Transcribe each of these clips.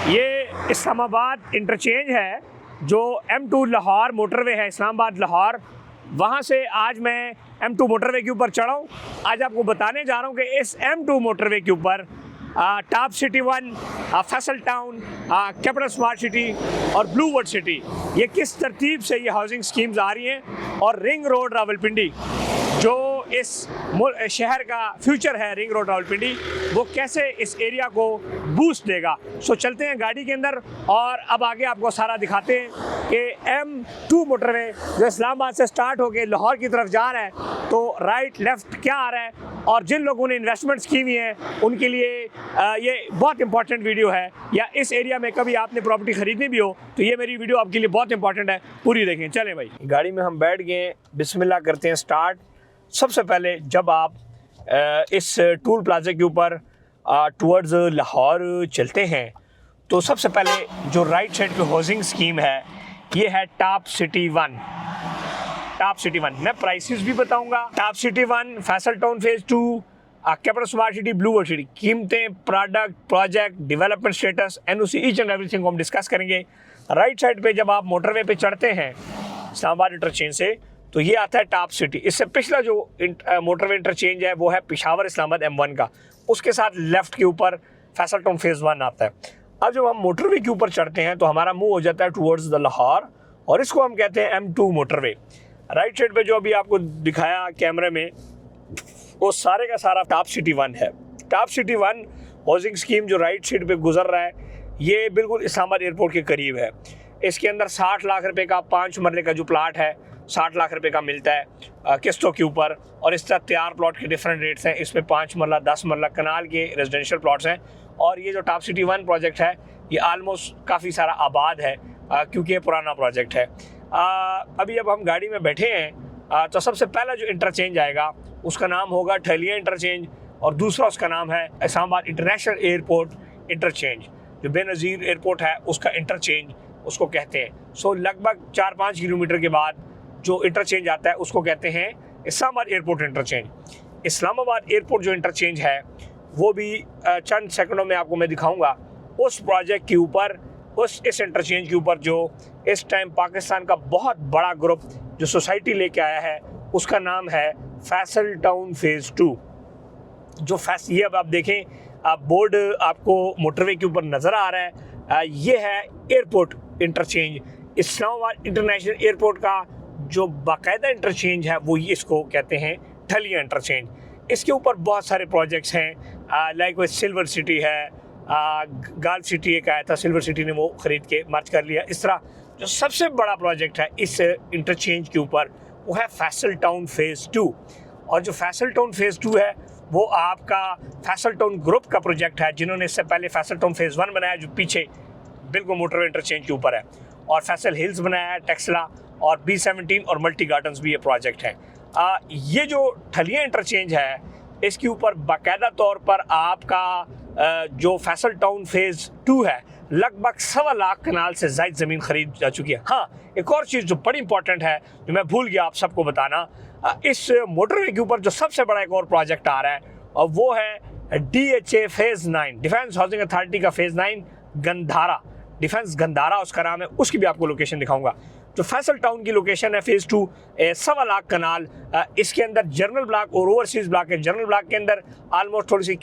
ये इस्लामाबाद इंटरचेंज है जो M2 लाहौर मोटरवे है, इस्लामाबाद लाहौर। वहाँ से आज मैं M2 मोटरवे के ऊपर चढ़ा हूँ। आज आपको बताने जा रहा हूँ कि इस M2 मोटरवे के ऊपर top city 1, Faisal town, capital smart city और ब्लू वर्ल्ड सिटी, ये किस तरतीब से ये हाउसिंग स्कीम्स आ रही हैं, और रिंग रोड रावलपिंडी जो इस शहर का फ्यूचर है, रिंग रोड रावलपिंडी, वो कैसे इस एरिया को बूस्ट देगा। सो चलते हैं गाड़ी के अंदर और अब आगे आपको सारा दिखाते हैं कि M2 मोटरवे जो इस्लामाबाद से स्टार्ट होकर लाहौर की तरफ जा रहा है, तो राइट लेफ्ट क्या आ रहा है, और जिन लोगों ने इन्वेस्टमेंट्स की हुई हैं उनके लिए ये बहुत इंपॉर्टेंट वीडियो है। या इस एरिया में कभी आपने प्रॉपर्टी खरीदनी भी हो तो ये मेरी वीडियो आपके लिए बहुत इंपॉर्टेंट है, पूरी देखें। चलें भाई, गाड़ी में हम बैठ गए, बिस्मिल्लाह करते हैं स्टार्ट। सबसे पहले जब आप इस टूल प्लाजा के ऊपर टुवर्ड्स लाहौर चलते हैं तो सबसे पहले जो राइट साइड पे हाउसिंग स्कीम है ये है टॉप सिटी 1। टॉप सिटी 1 मैं प्राइसेस भी बताऊंगा। Top city 1, Faisal town phase 2, capital smart city, blue world city, कीमतें, product, project, development status, NOC, each and everything को हम डिस्कस करेंगे। राइट साइड पे जब आप मोटरवे पे चढ़ते हैं इस्लामाबाद इंटरचेंज से तो ये आता है टॉप सिटी। इससे पिछला जो मोटरवे इंटरचेंज है वो है पेशावर इस्लामाबाद M1 का, उसके साथ लेफ्ट के ऊपर फैसल टाउन फेज 1 आता है। अब जब हम मोटरवे के ऊपर चढ़ते हैं तो हमारा मुंह हो जाता है टुवर्ड्स द लाहौर, और इसको हम कहते हैं M2 मोटरवे। राइट साइड पे जो अभी आपको दिखाया कैमरे में वो सारे का सारा टॉप सिटी 1 है। टॉप सिटी 1 हाउसिंग स्कीम जो राइट साइड पे गुजर रहा है ये बिल्कुल इस्लामाबाद एयरपोर्ट के करीब है। इसके अंदर 60 लाख रुपए का 5 मरले का जो प्लाट है 60 लाख रुपए का मिलता है किस्तों के ऊपर, और इस तरह तैयार प्लॉट के डिफरेंट रेट्स हैं। इसमें 5 मरला 10 मरला कनाल के रेजिडेंशियल प्लॉट्स हैं। और ये जो टॉप सिटी 1 प्रोजेक्ट है ये आलमोस्ट काफ़ी सारा आबाद है क्योंकि ये पुराना प्रोजेक्ट है। अभी अब हम गाड़ी में बैठे हैं तो सबसे पहला जो इंटरचेंज आएगा उसका नाम होगा ठलिया इंटरचेंज, और दूसरा उसका नाम है इस्लामाबाद इंटरनेशनल एयरपोर्ट इंटरचेंज। जो बेनज़ीर एयरपोर्ट है उसका इंटरचेंज उसको कहते हैं। सो लगभग 4-5 किलोमीटर के बाद जो इंटरचेंज आता है उसको कहते हैं Islamabad airport interchange. Islamabad airport जो इंटरचेंज है वो भी चंद सेकंडों में आपको मैं दिखाऊंगा। उस प्रोजेक्ट के ऊपर, इस इंटरचेंज के ऊपर जो इस टाइम पाकिस्तान का बहुत बड़ा ग्रुप जो सोसाइटी लेके आया है उसका नाम है फैसल टाउन फेज 2। जो ये अब आप देखें बोर्ड आपको मोटरवे के ऊपर नज़र आ रहा है, ये है airport interchange. Islamabad international airport का जो बाकायदा इंटरचेंज है वो ये इसको कहते हैं ठलिया इंटरचेंज। इसके ऊपर बहुत सारे प्रोजेक्ट्स हैं, लाइक वो सिल्वर सिटी है, गाल्फ सिटी एक आया था, सिल्वर सिटी ने वो ख़रीद के मर्ज कर लिया। इस तरह जो सबसे बड़ा प्रोजेक्ट है इस इंटरचेंज के ऊपर वो है फैसल टाउन फेज़ 2। और जो फैसल टाउन फेज़ 2 है वो आपका फैसल टाउन ग्रुप का प्रोजेक्ट है, जिन्होंने इससे पहले फैसल टाउन फेज़ 1 बनाया जो पीछे बिल्कुल मोटरवे इंटरचेंज के ऊपर है, और फैसल हिल्स बनाया है, टेक्सला और B17 और मल्टी गार्डन्स भी ये प्रोजेक्ट है। ये जो ठलिया इंटरचेंज है इसके ऊपर बाकायदा तौर पर आपका जो फैसल टाउन फेज़ 2 है लगभग 1.25 लाख कनाल से ज़ायद ज़मीन खरीद जा चुकी है। हाँ, एक और चीज़ जो बड़ी इंपॉर्टेंट है जो मैं भूल गया आप सबको बताना, इस मोटरवे के ऊपर जो सबसे बड़ा एक और प्रोजेक्ट आ रहा है और वो है DHA phase 9, defence housing authority का फेज़ 9 गंधारा, डिफेंस गंधारा उसका नाम है, उसकी भी आपको लोकेशन दिखाऊंगा। जो फैसल टाउन की लोकेशन है फेज़ 2, 1.25 लाख कनाल, इसके अंदर जनरल ब्लॉक और ओवरसीज़ ब्लॉक है। जनरल ब्लॉक के अंदर आलमोस्ट थोड़ी सी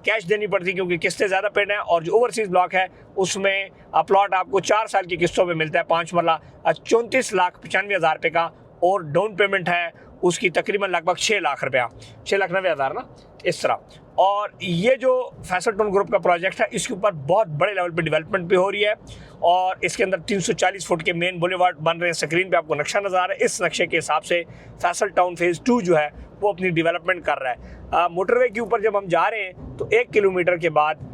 कैश देनी पड़ती है क्योंकि किस्तें ज़्यादा पेड हैं, और जो ओवरसीज़ ब्लॉक है उसमें प्लॉट आपको 4 साल की किस्तों में मिलता है। 5 मरला 34,95,000 रुपये का, और डाउन पेमेंट है उसकी तकरीबन लगभग 6 लाख रुपया, 6,90,000 ना, इस तरह। और ये जो फैसल टाउन ग्रुप का प्रोजेक्ट है इसके ऊपर बहुत बड़े लेवल पे डेवलपमेंट भी हो रही है, और इसके अंदर 340 फुट के मेन बुलेवार्ड बन रहे हैं। स्क्रीन पे आपको नक्शा नज़र आ रहा है। इस नक्शे के हिसाब से फैसल टाउन फेज़ 2 जो है वो अपनी डेवलपमेंट कर रहा है। मोटरवे के ऊपर जब हम जा रहे हैं तो 1 किलोमीटर के बाद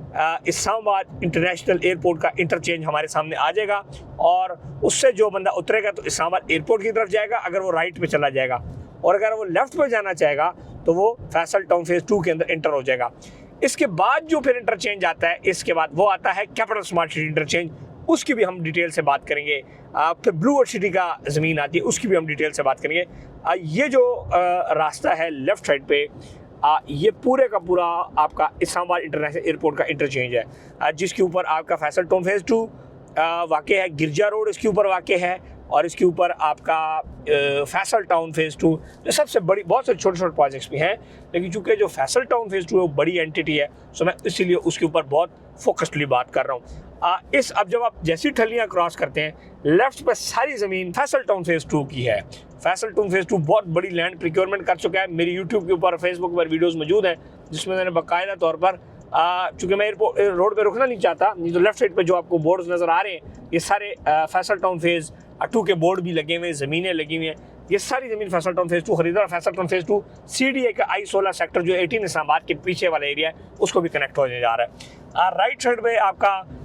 इस्लामाबाद इंटरनेशनल एयरपोर्ट का इंटरचेंज हमारे सामने आ जाएगा, और उससे जो बंदा उतरेगा तो इस्लामाबाद एयरपोर्ट की तरफ जाएगा अगर वो राइट पे चला जाएगा, और अगर वो लेफ्ट पे जाना चाहेगा तो वो फैसल टाउन फेज़ 2 के अंदर इंटर हो जाएगा। इसके बाद जो फिर इंटरचेंज आता है इसके बाद वो आता है कैपिटल स्मार्ट सिटी इंटरचेंज, उसकी भी हम डिटेल से बात करेंगे। फिर ब्लू वर्ल्ड सिटी का ज़मीन आती है उसकी भी हम डिटेल से बात करेंगे। ये जो रास्ता है लेफ़्ट साइड पे ये पूरे का पूरा आपका इस्लामाबाद इंटरनेशनल एयरपोर्ट का इंटरचेंज है, जिसके ऊपर आपका फैसल टाउन फेज़ 2 वाक़ है। गिरजा रोड इसके ऊपर वाक़ है और इसके ऊपर आपका फैसल टाउन फेज़ 2 जो सबसे बड़ी, बहुत से छोटे छोटे प्रोजेक्ट्स भी हैं, लेकिन चूँकि जो फैसल टाउन फेज़ 2 है वो बड़ी एंटिटी है, सो मैं इसीलिए उसके ऊपर बहुत फोकस्डली बात कर रहा हूँ। अब जब आप जैसी ठलियाँ क्रॉस करते हैं, लेफ्ट पर सारी ज़मीन फैसल टाउन फेज़ 2 की है। फैसल टाउन फेज़ 2 बहुत बड़ी लैंड प्रिक्योरमेंट कर चुका है। मेरी यूट्यूब के ऊपर, फेसबुक पर वीडियोस मौजूद हैं जिसमें मैंने बाकायदा तौर पर, चूँकि मैं एयरपोर्ट रोड पे रुकना नहीं चाहता, नहीं तो लेफ्ट साइड पे जो आपको बोर्ड्स नज़र आ रहे हैं ये सारे फैसल टाउन फेज़ 2 के बोर्ड भी लगे हुए हैं, ज़मीनें लगी हुई हैं। ये सारी ज़मीन फैसल टाउन फेज़ 2 खरीदा। फैसल टाउन फेज़ 2 CDA का I-16 सेक्टर जो 18 इस्लामाबाद के पीछे वाला एरिया है उसको भी कनेक्ट होने जा रहा है। राइट साइड में आपका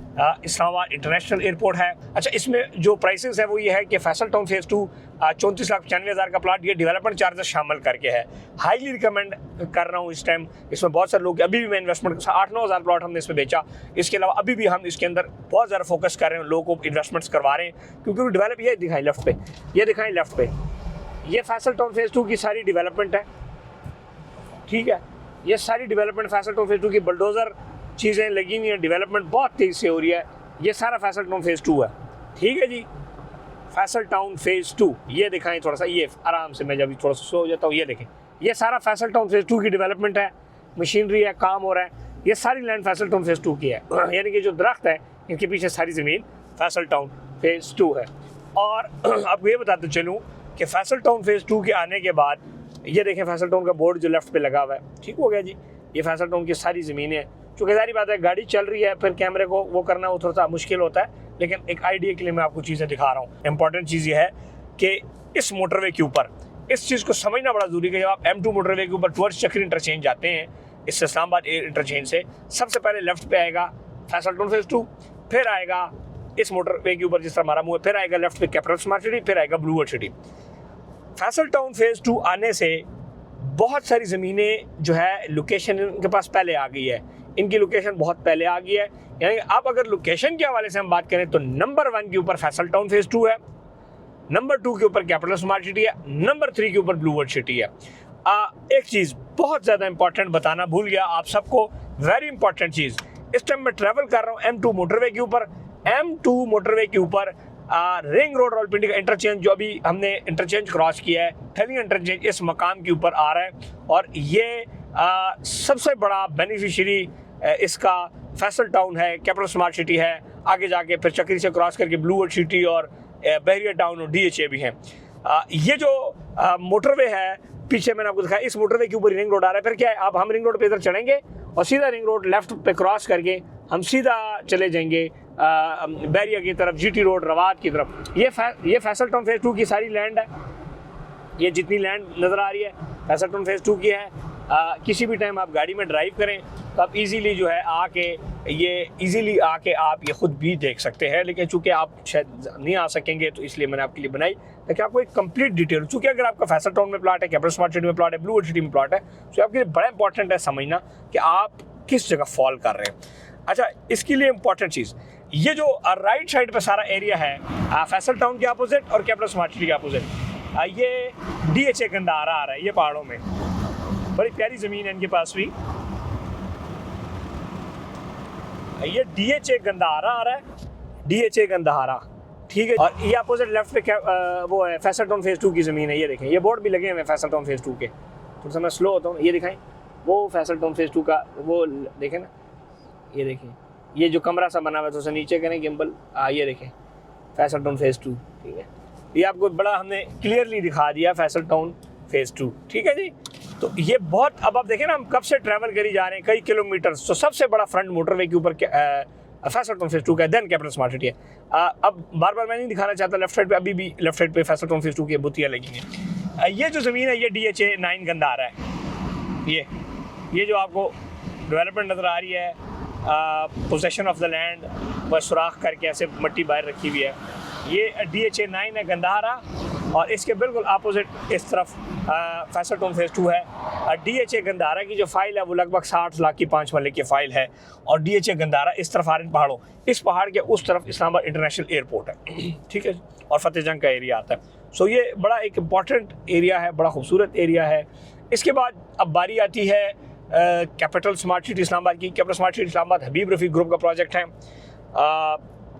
इस्लामाबाद इंटरनेशनल एयरपोर्ट है। अच्छा, इसमें जो प्राइसेस है वो ये है कि फैसल टाउन फेज़ 2 34,95,000 का प्लाट, ये डेवलपमेंट चार्जेस शामिल करके है। हाईली रिकमेंड कर रहा हूँ इस टाइम। इसमें बहुत सारे लोग, अभी भी मैं इन्वेस्टमेंट 8-9 हज़ार प्लाट हमने इसमें बेचा। इसके अलावा अभी भी हम इसके अंदर बहुत ज़्यादा फोकस कर रहे हैं, लोगों को इन्वेस्टमेंट्स करवा रहे हैं, क्योंकि डेवलप ये दिखाएं लेफ्ट पे, ये दिखाएं लेफ्ट पे, ये फैसल टाउन फेज़ 2 की सारी डेवलपमेंट है। ठीक है, ये सारी डेवलपमेंट फैसल टाउन फेज़ 2 की बुलडोज़र चीज़ें लगी हुई हैं, डेवलपमेंट बहुत तेज़ से हो रही है। ये सारा फैसल टाउन फेज़ 2 है। ठीक है जी, फैसल टाउन फेज़ 2 ये दिखाएं थोड़ा सा, ये आराम से, मैं जब थोड़ा सा स्लो हो जाता हूँ, ये देखें, ये सारा फैसल टाउन फेज़ 2 की डेवलपमेंट है, मशीनरी है, काम हो रहा है। ये सारी लैंड फैसल टाउन फेज़ 2 की है, यानी कि जो दरख्त है इनके पीछे सारी ज़मीन फैसल टाउन फेज़ 2 है। और आपको ये बताते चलूँ कि फैसल टाउन फेज़ 2 के आने के बाद ये देखें फैसल टाउन का बोर्ड जो लेफ्ट पे लगा हुआ है, ठीक हो गया जी। ये फैसल टाउन की सारी ज़मीनें हैं। चूँकि सारी बात है, गाड़ी चल रही है, फिर कैमरे को वो करना वो थोड़ा सा मुश्किल होता है, लेकिन एक आइडिया के लिए मैं आपको चीज़ें दिखा रहा हूँ। इंपॉर्टेंट चीज़ ये है कि इस मोटरवे के ऊपर इस चीज़ को समझना बड़ा ज़रूरी है कि जब आप M2 मोटरवे के ऊपर टुवर्ड्स चक्री इंटरचेंज जाते हैं, इस इस्लामाबाद इंटरचेंज से सबसे पहले लेफ्ट पे आएगा फैसल टाउन फेज़ 2, फिर आएगा इस मोटरवे के ऊपर जिस तरह हमारा मुँह है, फिर आएगा लेफ्ट पे कैपिटल स्मार्ट सिटी, फिर आएगा blue world city. Faisal town phase 2 आने से बहुत सारी ज़मीनें जो है लोकेशन इनके पास पहले आ गई है, इनकी लोकेशन बहुत पहले आ गई है। यानी अब अगर लोकेशन के हवाले से हम बात करें तो नंबर 1 के ऊपर फैसल टाउन फेज़ 2 है, नंबर 2 के ऊपर कैपिटल स्मार्ट सिटी है, नंबर 3 के ऊपर ब्लू वर्ल्ड सिटी है। एक चीज़ बहुत ज़्यादा इंपॉर्टेंट बताना भूल गया आप सबको, वेरी इंपॉर्टेंट चीज़, इस टाइम मैं ट्रैवल कर रहा हूँ M2 मोटरवे के ऊपर। M2 मोटरवे के ऊपर रिंग रोड रावलपिंडी का इंटरचेंज जो अभी हमने इंटरचेंज क्रॉस किया है, ठलिया इंटरचेंज इस मकाम के ऊपर आ रहा है, और ये सबसे बड़ा बेनिफिशियरी इसका फैसल टाउन है, कैपिटल स्मार्ट सिटी है, आगे जाके फिर चक्री से क्रॉस करके ब्लू वर्ल्ड सिटी और बहरिया टाउन और DHA भी हैं। ये जो मोटरवे है पीछे मैंने आपको दिखाया, इस मोटरवे के ऊपर रिंग रोड आ रहा है। फिर क्या है, अब हम रिंग रोड पे इधर चढ़ेंगे और सीधा रिंग रोड लेफ्ट पे क्रॉस करके हम सीधा चले जाएंगे बहरिया की तरफ, GT रोड रवात की तरफ। ये फैसल टाउन फेज़ 2 की सारी लैंड है। ये जितनी लैंड नज़र आ रही है फैसल टाउन फेज़ 2 की है। किसी भी टाइम आप गाड़ी में ड्राइव करें तो आप इजीली जो है आप ये ख़ुद भी देख सकते हैं, लेकिन चूँकि आप शायद नहीं आ सकेंगे तो इसलिए मैंने आपके लिए बनाई ताकि आपको एक कंप्लीट डिटेल, चूँकि अगर आपका फैसल टाउन में प्लाट है, कैपिटल स्मार्ट सिटी में प्लाट है, ब्लू वर्ल्ड सिटी में प्लाट है, तो आपके लिए बड़ा इंपॉर्टेंट है समझना कि आप किस जगह फॉल कर रहे हैं। अच्छा, इसके लिए इंपॉर्टेंट चीज़, ये जो राइट साइड पे सारा एरिया है फैसल टाउन के अपोजिट और कैपिटल स्मार्ट सिटी के अपोजिट, ये DHA गंदारा आ रहा है। ये पहाड़ों में बड़ी प्यारी ज़मीन है इनके पास भी। ये DHA गंदारा आ रहा है, DHA गंदारा, ठीक है। और ये अपोजिट लेफ्ट पे वो है फैसल टाउन फेज़ 2 की ज़मीन है। ये देखें, ये बोर्ड भी लगे हुए हैं फैसल टाउन फेज़ 2 के। थोड़ा सा मैं स्लो होता हूँ, ये दिखाएं, वो फैसल टाउन फेज़ 2 का वो देखें ना, ये देखें, ये जो कमरा सा बना हुआ है, तो नीचे करें गिम्बल, ये देखें फैसल टाउन फेज़ 2, ठीक है। ये आपको बड़ा हमने क्लियरली दिखा दिया फैसल टाउन फेज़ 2, ठीक है जी। तो ये बहुत, अब आप देखें ना हम कब से ट्रैवल करी जा रहे हैं, कई किलोमीटर। तो सबसे बड़ा फ्रंट मोटरवे के ऊपर फैसल टाउन फेज़ 2 का है, देन कैपिटल स्मार्ट सिटी है। अब बार बार मैं नहीं दिखाना चाहता, लेफ्ट साइड पे अभी भी लेफ्ट साइड पे फैसल टाउन फेज़ 2 की बुतियाँ लगी हैं। ये जो ज़मीन है ये DHA 9 गंदारा है। ये जो आपको डेवलपमेंट नज़र आ रही है, पोजेशन ऑफ द लैंड बस सुराख करके ऐसे मट्टी बाहर रखी हुई है, ये DHA 9 है गंदारा। और इसके बिल्कुल अपोजिट इस तरफ फैसल टाउन फेज़ 2 है। DHA गंदारा की जो फाइल है वो लगभग 60 लाख की 5 मरले की फ़ाइल है, और DHA गंदारा इस तरफ आ रहे हैं पहाड़ों, इस पहाड़ के उस तरफ इस्लामाबाद इंटरनेशनल एयरपोर्ट है, ठीक है, और फतेह जंग का एरिया आता है। सो ये बड़ा एक इम्पॉर्टेंट एरिया है, बड़ा खूबसूरत एरिया है। इसके बाद अब बारी आती है कैपिटल स्मार्ट सिटी इस्लामाबाद की। कैपिटल स्मार्ट सिटी इस्लामाबाद हबीब रफ़ीक ग्रुप का प्रोजेक्ट है।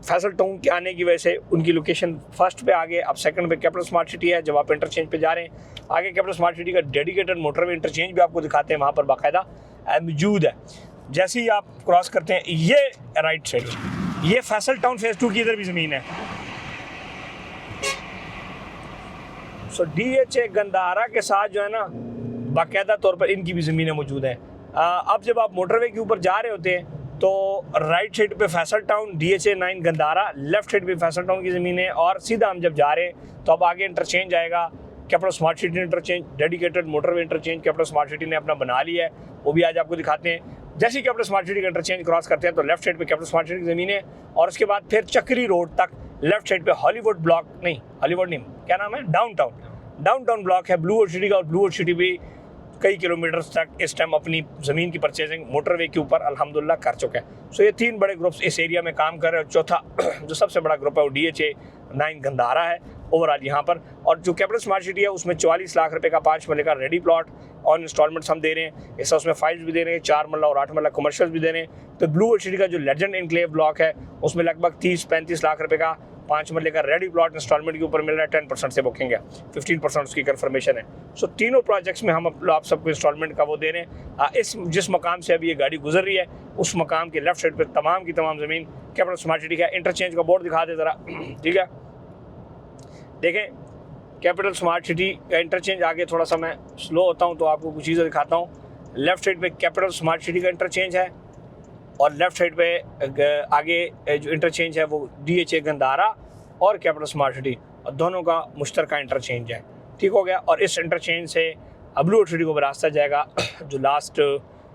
फैसल टाउन के आने की वजह से उनकी लोकेशन फर्स्ट पे आगे, अब सेकंड पे कैपिटल स्मार्ट सिटी है। जब आप इंटरचेंज पे जा रहे हैं, आगे कैपिटल स्मार्ट सिटी का डेडिकेटेड मोटरवे इंटरचेंज भी आपको दिखाते हैं, वहाँ पर बाकायदा मौजूद है। जैसे ही आप क्रॉस करते हैं, ये राइट साइड, ये फैसल टाउन फेज़ 2 की इधर भी ज़मीन है। सो DHA गंदारा के साथ जो है ना, बाकायदा तौर पर इनकी भी ज़मीनें मौजूद हैं। अब जब आप मोटरवे के ऊपर जा रहे होते हैं तो राइट साइड पे Faisal town, DHA 9 Gandhara, left side पे फैसल टाउन की ज़मीन है। और सीधा हम जब जा रहे हैं तो अब आगे इंटरचेंज आएगा, capital smart city interchange, dedicated motorway interchange capital smart city ने अपना बना लिया है, वो भी आज आपको दिखाते हैं। जैसे ही कैपिटल स्मार्ट सिटी का इंटरचेंज क्रॉस करते हैं तो लेफ्ट साइड पे कैपिटल स्मार्ट सिटी की ज़मीन है, और उसके बाद फिर चक्री रोड तक लेफ्ट साइड पे हॉलीवुड ब्लॉक, नहीं हॉलीवुड नहीं, क्या नाम है, डाउनटाउन ब्लॉक है ब्लू वर्ल्ड सिटी का। और ब्लू वर्ल्ड सिटी भी कई किलोमीटर्स तक इस टाइम अपनी ज़मीन की परचेजिंग मोटरवे के ऊपर अल्हम्दुलिल्लाह कर चुका है। सो ये 3 बड़े ग्रुप्स इस एरिया में काम कर रहे हैं। चौथा जो सबसे बड़ा ग्रुप है वो DHA 9 गंदारा है ओवरऑल यहाँ पर। और जो कैपिटल स्मार्ट सिटी है उसमें 44 लाख रुपए का 5 मरले का रेडी प्लॉट ऑन इंस्टॉलमेंट्स हम दे रहे हैं। इससे उसमें फाइल्स भी दे रहे हैं, 4 मरला और 8 मरला कमर्शियल भी दे रहे हैं। तो ब्लू वर्ल्ड सिटी का जो लेजेंड इनक्लेव ब्लॉक है उसमें लगभग 30-35 लाख रुपए का 5 मरले का रेडी प्लॉट इंस्टॉलमेंट के ऊपर मिल रहा है। 10% से बुकिंग है, 15% उसकी कंफर्मेशन है। सो तीनों प्रोजेक्ट्स में हम आप सबको इंस्टॉलमेंट का वो दे रहे हैं। जिस मकाम से अभी ये गाड़ी गुजर रही है उस मकाम के लेफ्ट साइड पे तमाम की तमाम ज़मीन कैपिटल स्मार्ट सिटी का। इंटरचेंज का बोर्ड दिखा दे ज़रा, ठीक है, देखें कैपिटल स्मार्ट सिटी का इंटरचेंज। आगे थोड़ा सा मैं स्लो होता हूँ तो आपको कुछ चीज़ें दिखाता हूँ। लेफ्ट साइड पे कैपिटल स्मार्ट सिटी का इंटरचेंज है, और लेफ्ट साइड पे आगे जो इंटरचेंज है वो DHA गंदारा और कैपिटल स्मार्ट सिटी, और दोनों का मुश्तरका इंटरचेंज है। ठीक हो गया। और इस इंटरचेंज से ब्लू वर्ल्ड सिटी को रास्ता जाएगा, जो लास्ट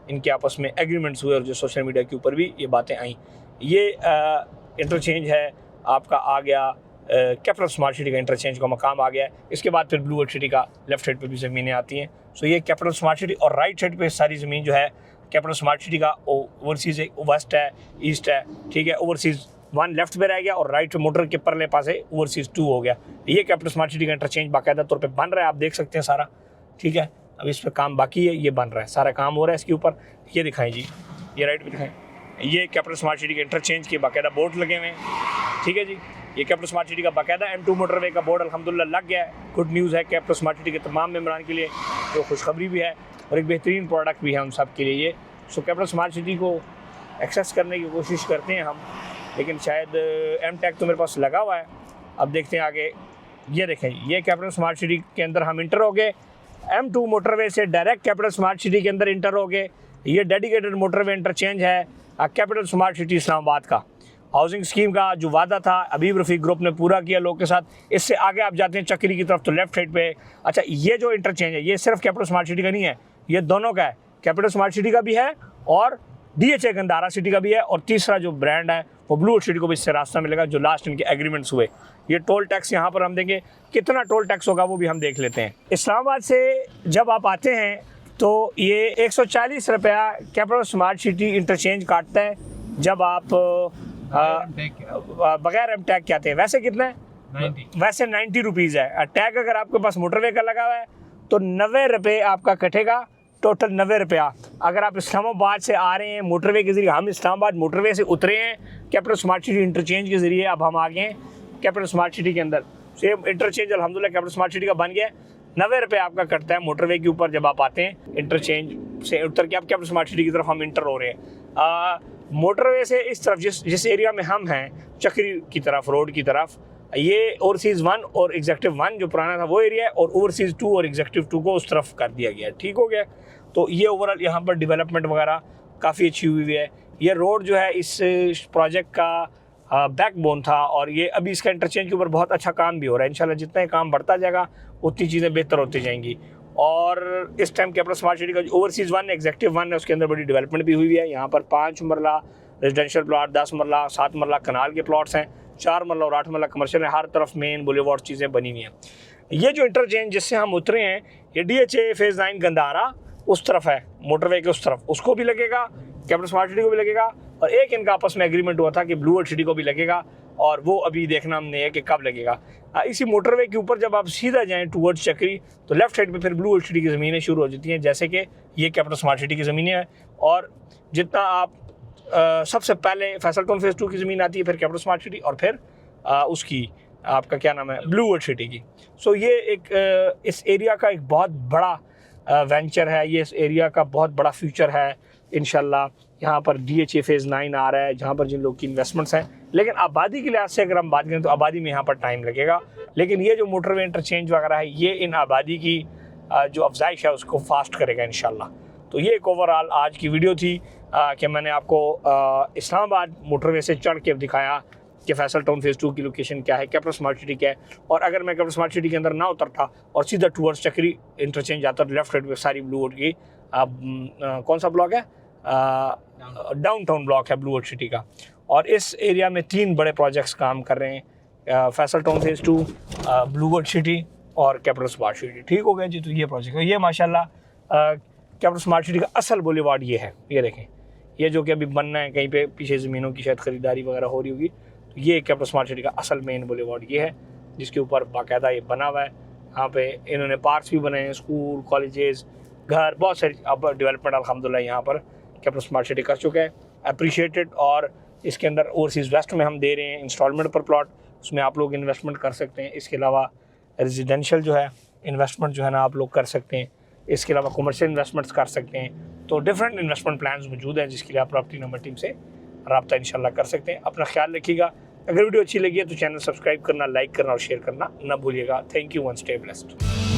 इनके आपस में एग्रीमेंट्स हुए और जो सोशल मीडिया के ऊपर भी ये बातें आई। ये इंटरचेंज है आपका आ गया, कैपिटल स्मार्ट सिटी का इंटरचेंज का मकाम आ गया है। इसके बाद फिर ब्लू वर्ल्ड सिटी का लेफ्ट साइड पे भी ज़मीनें आती हैं। सो ये कैपिटल स्मार्ट सिटी, और राइट साइड पे सारी ज़मीन जो है कैपिटल स्मार्ट सिटी का ओवरसीज़ वेस्ट है, ईस्ट है, ठीक है। ओवरसीज़ 1 लेफ्ट पे रह गया और राइट मोटर के परले पासे ओवरसीज़ 2 हो गया। ये कैपिटल स्मार्ट सिटी का इंटरचेंज बाकायदा तौर पे बन रहा है, आप देख सकते हैं सारा, ठीक है। अब इस पर काम बाकी है, ये बन रहा है, सारा काम हो रहा है इसके ऊपर। ये दिखाएं जी, ये राइट पे दिखाएं, ये कैपिटल स्मार्ट सिटी के इंटरचेंज के बाकायदा बोर्ड लगे हुए हैं, ठीक है जी। ये कैपिटल स्मार्ट सिटी का बाकायदा M2 मोटरवे का बोर्ड अल्हम्दुलिल्लाह लग गया है। गुड न्यूज़ है कैपिटल स्मार्ट सिटी के तमाम मेंबरान के लिए, जो खुशखबरी भी है और एक बेहतरीन प्रोडक्ट भी है उन सब के लिए ये। सो कैपिटल स्मार्ट सिटी को एक्सेस करने की कोशिश करते हैं हम, लेकिन शायद M-Tech तो मेरे पास लगा हुआ है। अब देखते हैं आगे। ये देखें, ये कैपिटल स्मार्ट सिटी के अंदर हम इंटर हो गए, M2 मोटरवे से डायरेक्ट कैपिटल स्मार्ट सिटी के अंदर इंटर हो गए। ये डेडिकेटेड मोटरवे इंटरचेंज है कैपिटल स्मार्ट सिटी इस्लामाबाद का। हाउसिंग स्कीम का जो वादा था हबीब रफ़ीक ग्रुप ने पूरा किया लोग के साथ। इससे आगे आप जाते हैं चक्री की तरफ तो लेफ्ट साइड पे, अच्छा ये जो इंटरचेंज है ये सिर्फ कैपिटल स्मार्ट सिटी का नहीं है, ये दोनों का है, कैपिटल स्मार्ट सिटी का भी है और DHA गंदारा सिटी का भी है। और तीसरा जो ब्रांड है वो ब्लू वर्ल्ड सिटी को भी इससे रास्ता मिलेगा, जो लास्ट इनके एग्रीमेंट्स हुए। ये टोल टैक्स यहाँ पर हम देंगे, कितना टोल टैक्स होगा वो भी हम देख लेते हैं। इस्लामाबाद से जब आप आते हैं तो ये 140 रुपया कैपिटल स्मार्ट सिटी इंटरचेंज काटता है जब आप बगैर M-Tech के आते हैं। वैसे कितना है? 90। वैसे 90 रुपीज़ है। टैग अगर आपके पास मोटरवे का लगा हुआ है तो 90 रुपये आपका कटेगा, टोटल 90 रुपया। अगर आप इस्लामाबाद से आ रहे हैं मोटरवे के ज़रिए, हम इस्लामाबाद मोटरवे से उतरे हैं कैपिटल स्मार्ट सिटी इंटरचेंज के ज़रिए, अब हम आ गए हैं कैपिटल स्मार्ट सिटी के अंदर। सेम इंटरचेंज अल्हम्दुलिल्लाह कैपिटल स्मार्ट सिटी का बन गया। 90 रुपये आपका कटता है मोटरवे के ऊपर जब आप आते हैं इंटरचेंज से उतर के। आप कैपिटल स्मार्ट सिटी की तरफ हम इंटर हो रहे हैं। मोटरवे से इस तरफ जिस एरिया में हम हैं, चक्री की तरफ, रोड की तरफ, ये ओवरसीज़ 1 और एग्जेक्टिव 1 जो पुराना था वो एरिया है, और ओवरसीज़ 2 और एग्जेक्टिव 2 को उस तरफ कर दिया गया। ठीक हो गया। तो ये ओवरऑल यहाँ पर डेवलपमेंट वगैरह काफ़ी अच्छी हुई है। ये रोड जो है इस प्रोजेक्ट का बैकबोन था, और ये अभी इसका इंटरचेंज के ऊपर बहुत अच्छा काम भी हो रहा है। इंशाल्लाह जितना ही काम बढ़ता जाएगा उतनी चीज़ें बेहतर होती जाएंगी। और इस टाइम कैपिटल स्मार्ट सिटी का जो ओवरसीज़ 1 एग्जेक्टिव 1 है उसके अंदर बड़ी डेवलपमेंट भी हुई है। यहाँ पर 5 मरला रेजिडेंशियल प्लॉट, 10 मरला, 7 मरला कनाल के प्लॉट्स हैं, 4 मरला और 8 मरला कमर्शियल है। हर तरफ मेन बुलेवार्ड चीज़ें बनी हुई हैं। ये जो इंटरचेंज जिससे हम उतरे हैं ये DHA फेज़ 9 गंदारा उस तरफ है, मोटरवे के उस तरफ, उसको भी लगेगा, कैपिटल स्मार्ट सिटी को भी लगेगा। और एक इनका आपस में एग्रीमेंट हुआ था कि ब्लू वर्ल्ड सिटी को भी लगेगा, और वो अभी देखना हमने है कि कब लगेगा। इसी मोटरवे के ऊपर जब आप सीधा जाएँ टूवर्ड्स चक्री तो लेफ्ट साइड पे फिर ब्लू वर्ल्ड सिटी की ज़मीनें शुरू हो जाती हैं, जैसे कि ये कैपिटल स्मार्ट सिटी की ज़मीनें हैं। और जितना आप सबसे पहले फैसल टाउन फेज़ 2 की ज़मीन आती है, फिर कैपिटल स्मार्ट सिटी, और फिर उसकी आपका क्या नाम है, ब्लू वर्ल्ड सिटी की। सो ये एक इस एरिया का एक बहुत बड़ा वेंचर है, ये इस एरिया का बहुत बड़ा फ्यूचर है इंशाल्लाह। यहाँ पर DHA फेज़ 9 आ रहा है, जहाँ पर जिन लोग की इन्वेस्टमेंट्स हैं। लेकिन आबादी के लिहाज से अगर हम बात करें तो आबादी में यहाँ पर टाइम लगेगा, लेकिन ये जो मोटरवे इंटरचेंज वगैरह है, ये इन आबादी की जो अफजाइश है उसको फास्ट करेगा इंशाल्लाह। तो ये एक ओवरऑल आज की वीडियो थी कि मैंने आपको इस्लामाबाद मोटरवे से चढ़ के दिखाया कि फैसल टाउन फेज़ 2 की लोकेशन क्या है, कैपिटल स्मार्ट सिटी क्या है। और अगर मैं कैपिटल स्मार्ट सिटी के अंदर ना उतरता और सीधा टूवर्ड्स चक्री इंटरचेंज आता तो लेफ्ट साइड पे सारी ब्लू वर्ल्ड की कौन सा ब्लॉक है, डाउनटाउन ब्लॉक है ब्लू वर्ल्ड सिटी का। और इस एरिया में 3 बड़े प्रोजेक्ट्स काम कर रहे हैं, Faisal town phase 2, blue world city और कैपिटल स्मार्ट सिटी। ठीक हो गया जी। तो ये प्रोजेक्ट है, ये माशाल्लाह कैपिटल स्मार्ट सिटी का असल बुलेवार्ड ये है। ये देखें, ये जो कि अभी बनना है, कहीं पे पीछे ज़मीनों की शायद ख़रीदारी वगैरह हो रही होगी। तो ये कैपिटल स्मार्ट सिटी का असल मेन बुलेवार्ड ये है, जिसके ऊपर बाकायदा ये बना हुआ है। यहाँ पे इन्होंने पार्क्स भी बनाए हैं, स्कूल, कॉलेजेस, घर, बहुत सारी अब डेवलपमेंट अल्हम्दुलिल्लाह यहाँ पर कैपिटल स्मार्ट सिटी कर चुका है, अप्रिशिएटेड। और इसके अंदर ओवरसीज़ वेस्ट में हम दे रहे हैं इंस्टॉलमेंट पर प्लॉट, उसमें आप लोग इन्वेस्टमेंट कर सकते हैं। इसके अलावा रेजिडेंशियल जो है इन्वेस्टमेंट जो है ना आप लोग कर सकते हैं। इसके अलावा कमर्शियल इन्वेस्टमेंट्स कर सकते हैं। तो डिफरेंट इन्वेस्टमेंट प्लान्स मौजूद हैं, जिसके लिए आप प्रॉपर्टी नंबर टीम से रब्ता इंशाल्लाह कर सकते हैं। अपना ख्याल रखिएगा। अगर वीडियो अच्छी लगी है तो चैनल सब्सक्राइब करना, लाइक करना और शेयर करना ना भूलिएगा। Thank you, one stay blessed.